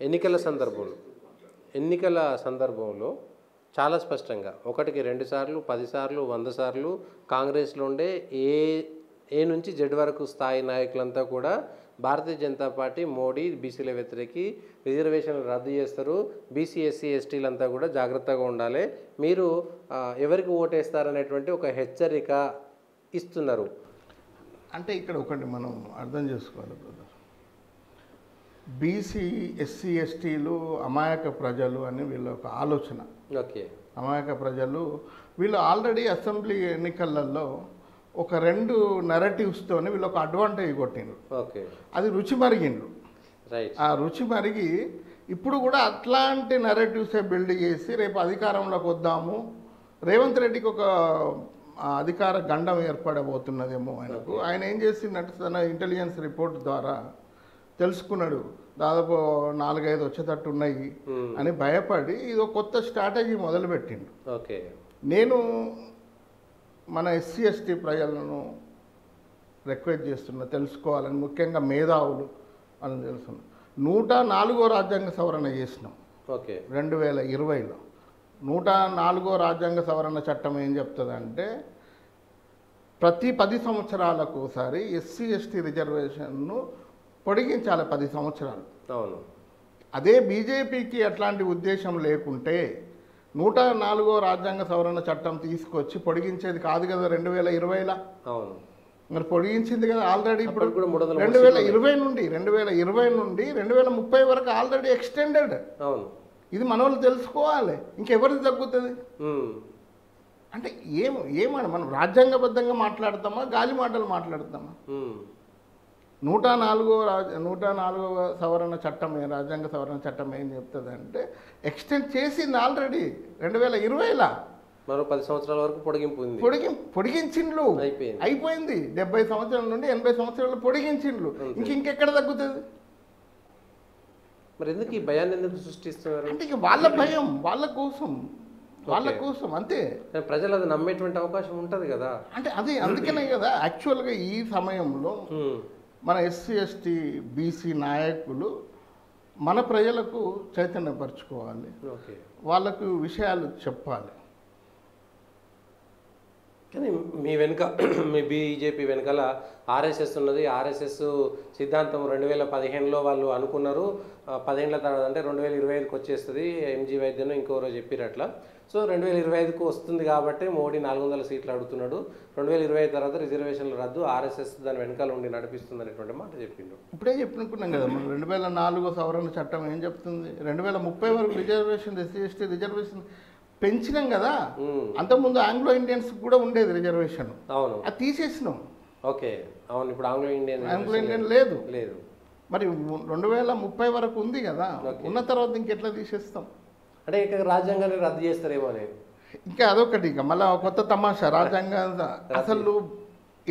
ఎన్నికల సందర్భంలో ఎన్నికల సందర్భంలో చాలా స్పష్టంగా ఒకటికి 2 సార్లు 10 సార్లు 100 సార్లు కాంగ్రెస్లో ఉండే ఏ నుంచి జెడ్ వరకు స్థాయి నాయకులంతా కూడా భారతీయ జనతా పార్టీ మోడీ బీసీల వ్యతిరేకి రిజర్వేషన్లు రద్దు చేస్తారు, బీసీ ఎస్సీ ఎస్టీలంతా కూడా జాగ్రత్తగా ఉండాలి, మీరు ఎవరికి ఓటేస్తారనేటువంటి ఒక హెచ్చరిక ఇస్తున్నారు. అంటే ఇక్కడ ఒకటి మనం అర్థం చేసుకోవాలి బ్రదర్, బీసీ ఎస్సీ ఎస్టీలు అమాయక ప్రజలు అని వీళ్ళ ఒక ఆలోచన. ఓకే, అమాయక ప్రజలు వీళ్ళు ఆల్రెడీ అసెంబ్లీ ఎన్నికలలో ఒక 2 నెరేటివ్స్తోని వీళ్ళు ఒక అడ్వాంటేజ్ కొట్టిండ్రు. ఓకే, అది రుచి మరిగిండ్రు. రైట్. ఆ రుచి మరిగి ఇప్పుడు కూడా అట్లాంటి నెరేటివ్సే బిల్డ్ చేసి రేపు అధికారంలోకి వద్దాము, రేవంత్ రెడ్డికి ఒక అధికార గండం ఏర్పడబోతున్నదేమో ఆయనకు. ఆయన ఏం చేసిందంటే తన ఇంటెలిజెన్స్ రిపోర్ట్ ద్వారా తెలుసుకున్నాడు, దాదాపు 4-5 వచ్చేటట్టు ఉన్నాయి అని భయపడి ఇది ఒక కొత్త స్ట్రాటజీ మొదలుపెట్టిండు. ఓకే, నేను మన ఎస్సీ ఎస్టీ ప్రజలను రిక్వెస్ట్ చేస్తున్నా తెలుసుకోవాలని, ముఖ్యంగా మేధావులు అని తెలుసుకున్నాం. 104వ రాజ్యాంగ సవరణ చేసినాం. ఓకే, 2020లో 104వ రాజ్యాంగ సవరణ చట్టం ఏం చెప్తుందంటే ప్రతి 10 సంవత్సరాలకు ఒకసారి ఎస్సీ ఎస్టీ రిజర్వేషన్ను పొడిగించాలి 10 సంవత్సరాలు. అవును. అదే బీజేపీకి అట్లాంటి ఉద్దేశం లేకుంటే 104వ రాజ్యాంగ సవరణ చట్టం తీసుకొచ్చి పొడిగించేది కాదు కదా 2020లో. అవును, మరి పొడిగించింది కదా ఆల్రెడీ. ఇప్పుడు 2020 నుండి 2030 వరకు ఆల్రెడీ ఎక్స్టెండెడ్. అవును, ఇది మన వాళ్ళు తెలుసుకోవాలి, ఇంకెవరికి తగ్గుతుంది. అంటే ఏమని మనం రాజ్యాంగబద్ధంగా మాట్లాడతామా, గాలి మాటలు మాట్లాడతామా? 104వ సవరణ చట్టం రాజ్యాంగ సవరణ చట్టం ఏం చెప్తుంది అంటే ఎక్స్టెండ్ చేసింది ఆల్రెడీ 2020లో. మరో 10 సంవత్సరాల వరకు పొడిగించిండ్లు, అయిపోయింది. 70 సంవత్సరాల నుండి 80 సంవత్సరాలు పొడిగించిండ్లు, ఇంకెక్కడ తగ్గుతుంది? మరి ఎందుకు ఈ భయాన్ని ఎందుకు సృష్టిస్తున్నారు? అంటే ఇక వాళ్ళ భయం, వాళ్ళ కోసం అంతే. ప్రజలు అది నమ్మేటువంటి అవకాశం ఉంటుంది కదా. అంటే అది అందుకనే కదా యాక్చువల్గా ఈ సమయంలో మన ఎస్సీ ఎస్టీ బీసీ నాయకులు మన ప్రజలకు చైతన్యపరచుకోవాలి, వాళ్ళకు విషయాలు చెప్పాలి. కానీ మీ వెనుక మీ బీజేపీ వెనకాల ఆర్ఎస్ఎస్ ఉన్నది. ఆర్ఎస్ఎస్ సిద్ధాంతం 2015లో వాళ్ళు అనుకున్నారు, 10 ఏళ్ల తర్వాత అంటే 2025కి వచ్చేస్తుంది. ఎంజీ వైద్యను ఇంకోరో చెప్పారు అట్లా. సో 2025కు వస్తుంది కాబట్టి మోడీ 400 సీట్లు అడుగుతున్నాడు. 2025 తర్వాత రిజర్వేషన్లు రద్దు, ఆర్ఎస్ఎస్ దాని వెనకాల ఉండి నడిపిస్తుంది అనేటువంటి మాట చెప్పిండు. ఇప్పుడే చెప్పనుకున్నాం కదా మనం 2004 సవరణ చట్టం ఏం చెప్తుంది, 2030 వరకు రిజర్వేషన్ ఎస్సీ ఎస్టీ రిజర్వేషన్ పెంచినాం కదా. అంతకుముందు ఆంగ్లో ఇండియన్స్ కూడా ఉండేది రిజర్వేషన్. అవును, అది తీసేసినాం. ఓకే, అవును. ఇప్పుడు ఆంగ్లో ఇండియన్ లేదు. మరి 2030 వరకు ఉంది కదా, ఉన్న తర్వాత ఇంకెట్లా తీసేస్తాం? అంటే ఇక రాజ్యాంగాన్ని రద్దు చేస్తారేమో అని. ఇంకా అదొకటి, ఇక మళ్ళీ కొత్త తమాషా రాజ్యాంగం. అసలు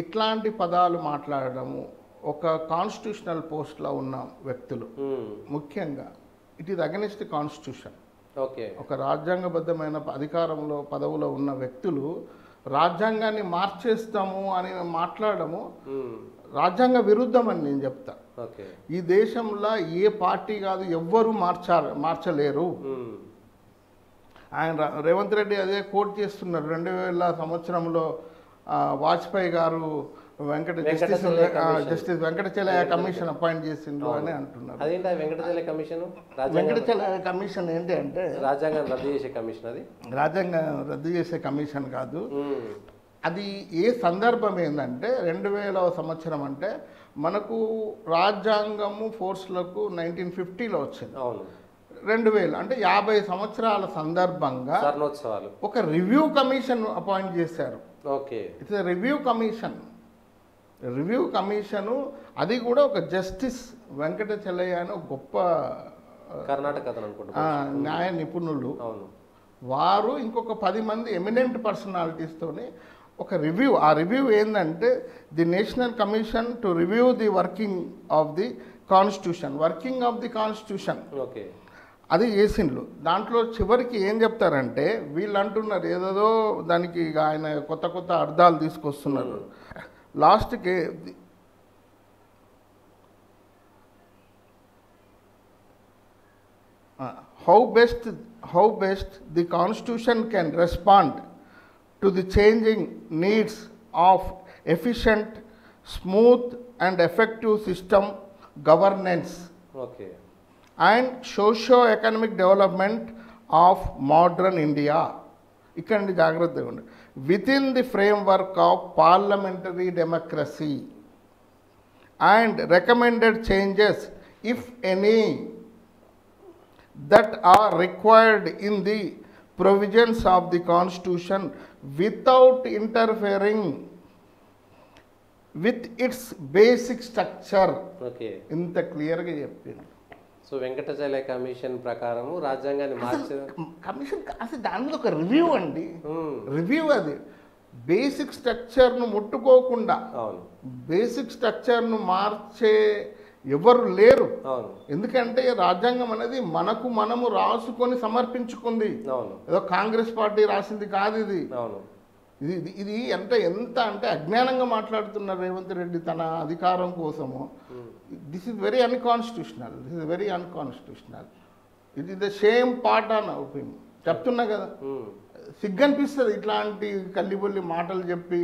ఇట్లాంటి పదాలు మాట్లాడడము ఒక కాన్స్టిట్యూషనల్ పోస్ట్లో ఉన్న వ్యక్తులు, ముఖ్యంగా it is against constitution. Okay, ఒక రాజ్యాంగబద్ధమైన అధికారంలో పదవులో ఉన్న వ్యక్తులు రాజ్యాంగాన్ని మార్చేస్తాము అని మాట్లాడము రాజ్యాంగ విరుద్ధం అని నేను చెప్తా. ఈ దేశంలో ఏ పార్టీ కాదు ఎవ్వరూ మార్చలేరు. ఆయన రేవంత్ రెడ్డి అదే కోట్ చేస్తున్నారు. 2000 సంవత్సరంలో వాజ్పేయి గారు జస్టిస్ వెంకటచలయ్య కమిషన్ అపాయింట్ చేసిండ్రు అని అంటున్నారు. వెంకటచలయ్య కమిషన్ ఏంటి అంటే రాజ్యాంగం రద్దు చేసే కమిషన్. అది రాజ్యాంగం రద్దు చేసే కమిషన్ కాదు. అది ఏ సందర్భం ఏంటంటే 2000వ సంవత్సరం అంటే మనకు రాజ్యాంగము ఫోర్స్లకు 1950లో వచ్చింది. 2000 అంటే 50 సంవత్సరాల సందర్భంగా ఒక రివ్యూ కమిషన్ అపాయింట్ చేశారు. It's review commission. అది కూడా ఒక జస్టిస్ వెంకటచలయ్య అని ఒక గొప్ప కర్ణాటక న్యాయ నిపుణులు. వారు ఇంకొక 10 మంది ఎమినెంట్ పర్సనాలిటీస్తోని ఒక రివ్యూ. ఆ రివ్యూ ఏంటంటే the national commission to review the working of the constitution. అది చేసిండ్రు. దాంట్లో చివరికి ఏం చెప్తారంటే వీళ్ళు అంటున్నారు ఏదేదో దానికి ఆయన కొత్త అర్థాలు తీసుకొస్తున్నారు. లాస్ట్కి how best the constitution can respond to the changing needs of efficient, smooth and effective system governance okay and socio-economic development of modern India. ఇక్కడ నుండి జాగ్రత్తగా ఉండండి. Within the framework of parliamentary democracy and recommended changes, if any, that are required in the provisions of the constitution without interfering with its basic structure. Okay ఇంత క్లియర్గా చెప్పింది. So వెంకటచల commission ప్రకారము రాజ్యాంగాన్ని మార్చిన కమిషన్ అసలు దాని మీద ఒక రివ్యూ అండి, రివ్యూ అది బేసిక్ స్ట్రక్చర్ను ముట్టుకోకుండా అవును బేసిక్ స్ట్రక్చర్ను మార్చే ఎవరు లేరు. అవును ఎందుకంటే రాజ్యాంగం అనేది మనకు మనము రాసుకొని సమర్పించుకుంది, అవును ఏదో కాంగ్రెస్ పార్టీ రాసింది కాదు ఇది. అవును ఇది ఎంత అంటే అజ్ఞానంగా మాట్లాడుతున్నారు రేవంత్ రెడ్డి తన అధికారం కోసము. This is very unconstitutional, it is the same part on opinion. చెప్తున్నా కదా, సిగ్గనిపిస్తుంది ఇట్లాంటి కల్లిబొల్లి మాటలు చెప్పి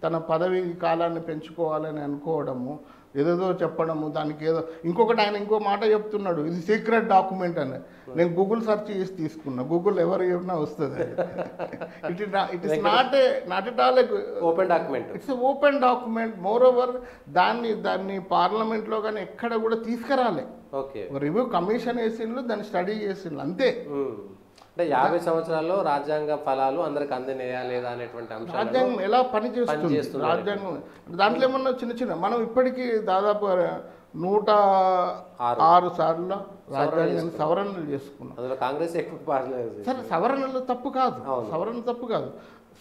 తన పదవి కాలాన్ని పెంచుకోవాలని అనుకోవడము, ఏదేదో చెప్పడము. దానికి ఏదో ఇంకొకటి ఆయన ఇంకో మాట చెప్తున్నాడు, ఇది సీక్రెట్ డాక్యుమెంట్ అని. నేను గూగుల్ సెర్చ్ చేసి తీసుకున్నా, గూగుల్ ఎవరు చెప్పినా వస్తుంది. It is not at all open document, it's open document. More over దాన్ని పార్లమెంట్లో కానీ ఎక్కడ కూడా తీసుకురాలే. ఓకే రివ్యూ కమిషన్ వేసిండ్రు, దాన్ని స్టడీ చేసిండ్రు అంతే. అంటే 50 సంవత్సరాల్లో రాజ్యాంగ ఫలాలు అందరికి అందనేయా లేదా అనేటువంటి అంశాలు రాజ్యాంగం ఎలా పనిచేస్తుంది, రాజ్యాంగం దాంట్లో ఏమన్నా చిన్న మనం ఇప్పటికీ దాదాపు 106 సార్లు రాజ్యాంగాన్ని సవరణలు చేసుకున్నాం. అందులో కాంగ్రెస్ ఎక్కువ పార్లేదు. సరే, సవరణలు తప్పు కాదు,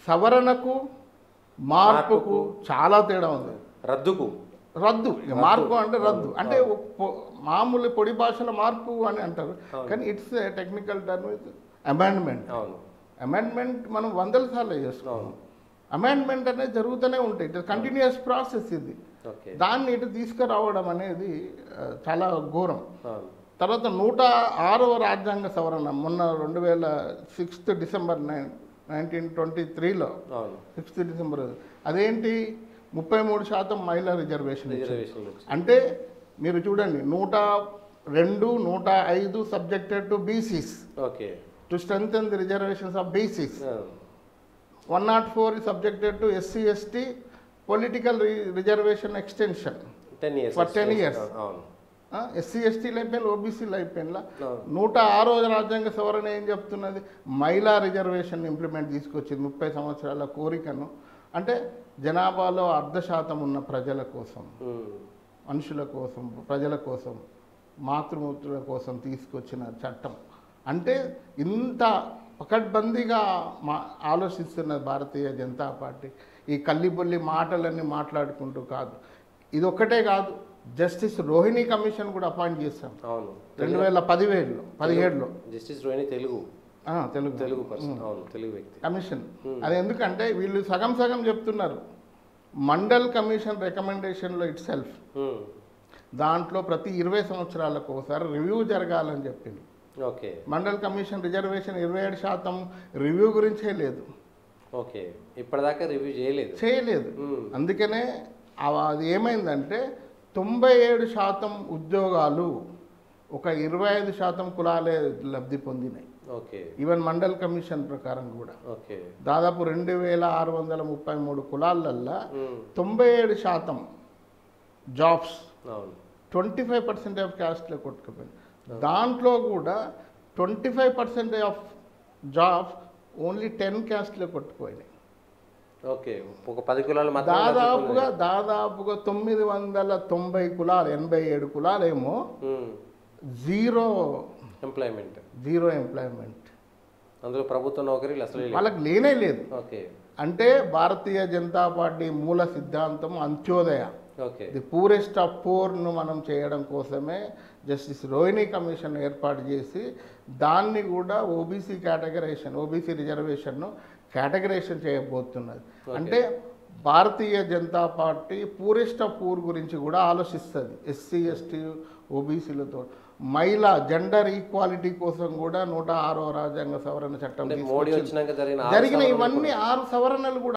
సవరణకు మార్పుకు చాలా తేడా ఉంది. రద్దు మార్పు అంటే రద్దు అంటే మామూలు పొడి భాషలో మార్పు అని అంటారు, కానీ it's technical term amendment. Amendment మనం 100 సార్లు చేస్తున్నాం. అమెండ్మెంట్ అనేది జరుగుతూనే ఉంటాయి, ఇట్ కంటిన్యూస్ ప్రాసెస్ ఇది. దాన్ని ఇటు తీసుకురావడం అనేది చాలా ఘోరం. తర్వాత 106వ రాజ్యాంగ సవరణ మొన్న 6 డిసెంబర్ 1923లో 6 డిసెంబర్ అదేంటి 33% మహిళా రిజర్వేషన్. అంటే మీరు చూడండి, 102, 105 subjected to BCs to strengthen the reservations of BCs. 104 is subjected to SC ST political reservation extension 10 years for 10 years. SC ST అయిపోయింది, ఓబీసీలు అయిపోయిందా. 106వ రాజ్యాంగ సవరణ ఏం చెప్తున్నది, మహిళా రిజర్వేషన్ ఇంప్లిమెంట్ తీసుకొచ్చింది. 30 సంవత్సరాల కోరికను, అంటే జనాభాలో 0.5% ఉన్న ప్రజల కోసం, మనుషుల కోసం, ప్రజల కోసం, మాతృమూర్తుల కోసం తీసుకొచ్చిన చట్టం. అంటే ఇంత పకడ్బందీగా ఆలోచిస్తున్న భారతీయ జనతా పార్టీ ఈ కల్లిబొల్లి మాటలన్నీ మాట్లాడుకుంటూ కాదు. ఇది ఒక్కటే కాదు, జస్టిస్ రోహిణి కమిషన్ కూడా అపాయింట్ చేస్తాం 2017లో. జస్టిస్ రోహిణి తెలుగు వ్యక్తి కమిషన్. అది ఎందుకంటే వీళ్ళు సగం చెప్తున్నారు. మండల్ కమిషన్ రికమెండేషన్లో ఇట్ సెల్ఫ్ దాంట్లో ప్రతి 20 సంవత్సరాలకు ఒకసారి రివ్యూ జరగాలని చెప్పింది. Okay, mandal commission reservation 27% review గురించే లేదు. ఓకే, ఇప్పటిదాకా రివ్యూ చేయలేదు. అందుకనే అది ఏమైందంటే 97% ఉద్యోగాలు ఒక 25% కులాలే లబ్ధి పొందినాయి. ఓకే, ఈవెన్ మండల్ కమిషన్ ప్రకారం కూడా దాదాపు 2633 కులాలల్లో 97% జాబ్స్ 25% ఆఫ్ క్యాస్ట్లో కొట్టుకుపోయింది. దాంట్లో కూడా 25% ఆఫ్ జాబ్స్ ఓన్లీ 10 క్యాస్ట్లో కొట్టుకుపోయినాయి. ఓకే, ఒక 10 కులాలు దాదాపుగా 990 కులాలు, 87 కులాలేమో జీరో ఎంప్లాయ్మెంట్. అందులో ప్రభుత్వ నౌకరీలు అసలు వాళ్ళకి లేనే లేదు. ఓకే, అంటే భారతీయ జనతా పార్టీ మూల సిద్ధాంతం అంత్యోదయ, ది పూరెస్ట్ ఆఫ్ పూర్ను మనం చేయడం కోసమే జస్టిస్ రోహిణి కమిషన్ ఏర్పాటు చేసి దాన్ని కూడా ఓబీసీ రిజర్వేషన్ను కేటగరైజేషన్ చేయబోతున్నది. అంటే Bharatiya Janata party poorest of poor గురించి కూడా ఆలోచిస్తుంది. ఎస్సీ ఎస్టీ ఓబీసీలతో మహిళా జెండర్ ఈక్వాలిటీ కోసం కూడా 106వ రాజ్యాంగ సవరణ చట్టం మోడీ వచ్చినాక జరిగిన ఇవన్నీ 6 సవరణలు కూడా